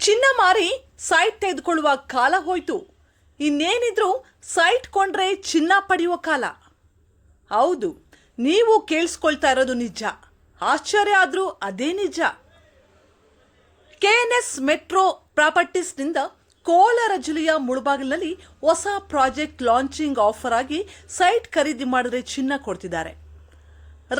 ಚಿನ್ನ ಮಾರಿ ಸೈಟ್ ತೆಗೆದುಕೊಳ್ಳುವ ಕಾಲ ಹೋಯ್ತು. ಇನ್ನೇನಿದ್ರು ಸೈಟ್ ಕೊಂಡ್ರೆ ಚಿನ್ನ ಪಡೆಯುವ ಕಾಲ. ಹೌದು, ನೀವು ಕೇಳಿಸ್ಕೊಳ್ತಾ ಇರೋದು ನಿಜ. ಆಶ್ಚರ್ಯ ಆದ್ರೂ ಅದೇ ನಿಜ. KNS ಮೆಟ್ರೋ ಪ್ರಾಪರ್ಟೀಸ್ನಿಂದ ಕೋಲಾರ ಜಿಲ್ಲೆಯ ಮುಳಬಾಗಿಲಿನಲ್ಲಿ ಹೊಸ ಪ್ರಾಜೆಕ್ಟ್ ಲಾಂಚಿಂಗ್ ಆಫರ್ ಆಗಿ ಸೈಟ್ ಖರೀದಿ ಮಾಡಿದ್ರೆ ಚಿನ್ನ ಕೊಡ್ತಿದ್ದಾರೆ.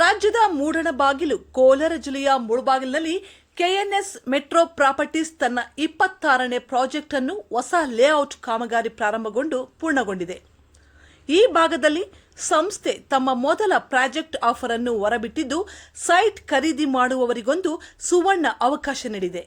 ರಾಜ್ಯದ ಮೂಡಣಬಾಗಿಲು ಕೋಲಾರ ಜಿಲ್ಲೆಯ ಮುಳಬಾಗಿಲಿನಲ್ಲಿ KNS ಮೆಟ್ರೋ ಪ್ರಾಪರ್ಟೀಸ್ ತನ್ನ 26ನೇ ಪ್ರಾಜೆಕ್ಟ್ ಅನ್ನು ಹೊಸ ಲೇಔಟ್ ಕಾಮಗಾರಿ ಪ್ರಾರಂಭಗೊಂಡು ಪೂರ್ಣಗೊಂಡಿದೆ. ಈ ಭಾಗದಲ್ಲಿ ಸಂಸ್ಥೆ ತಮ್ಮ ಮೊದಲ ಪ್ರಾಜೆಕ್ಟ್ ಆಫರ್ ಅನ್ನು ಹೊರಬಿಟ್ಟಿದ್ದು, ಸೈಟ್ ಖರೀದಿ ಮಾಡುವವರಿಗೊಂದು ಸುವರ್ಣ ಅವಕಾಶ ನೀಡಿದೆ.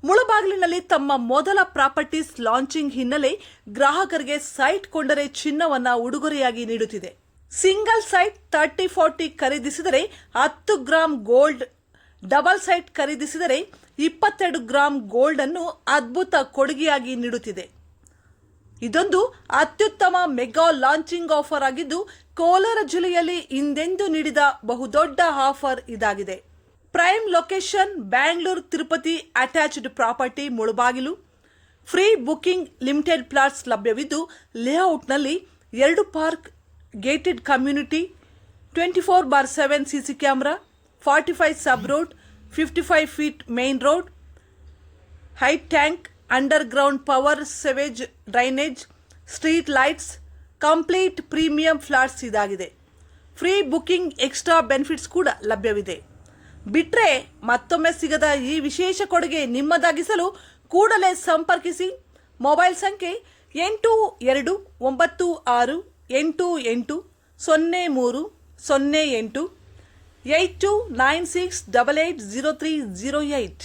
ಮುಳಬಾಗಿಲಿನಲ್ಲಿ ತಮ್ಮ ಮೊದಲ ಪ್ರಾಪರ್ಟೀಸ್ ಲಾಂಚಿಂಗ್ ಹಿನ್ನೆಲೆ ಗ್ರಾಹಕರಿಗೆ ಸೈಟ್ ಕೊಂಡರೆ ಚಿನ್ನವನ್ನ ಉಡುಗೊರೆಯಾಗಿ ನೀಡುತ್ತಿದೆ. ಸಿಂಗಲ್ ಸೈಟ್ 30-40 ಖರೀದಿಸಿದರೆ 10 ಗ್ರಾಂ ಗೋಲ್ಡ್, ಡಬಲ್ ಸೈಟ್ ಖರೀದಿಸಿದರೆ 22 ಗ್ರಾಂ ಗೋಲ್ಡ್ ಅನ್ನು ಅದ್ಭುತ ಕೊಡುಗೆಯಾಗಿ ನೀಡುತ್ತಿದೆ. ಇದೊಂದು ಅತ್ಯುತ್ತಮ ಮೆಗಾ ಲಾಂಚಿಂಗ್ ಆಫರ್ ಆಗಿದ್ದು, ಕೋಲಾರ ಜಿಲ್ಲೆಯಲ್ಲಿ ಹಿಂದೆಂದೂ ನೀಡಿದ ಬಹುದೊಡ್ಡ ಆಫರ್ ಇದಾಗಿದೆ. Prime location Bangalore Tirupati attached property Mulbagal. Free booking limited plots ಲಭ್ಯವಿದ್ದು, ಲೇಔಟ್ನಲ್ಲಿ 2 park, gated community, 24/7 CC camera, 45 sub road, 55 feet main road, height tank, under ground power, sewage drainage, street lights, complete premium flats ಇದಾಗಿದೆ. Free booking extra benefits ಕೂಡ ಲಭ್ಯವಿದೆ. ಬಿಟ್ರೆ ಮತ್ತೊಮ್ಮೆ ಸಿಗದ ಈ ವಿಶೇಷ ಕೊಡುಗೆ ನಿಮ್ಮದಾಗಿಸಲು ಕೂಡಲೇ ಸಂಪರ್ಕಿಸಿ. ಮೊಬೈಲ್ ಸಂಖ್ಯೆ 8296880308 8296880308.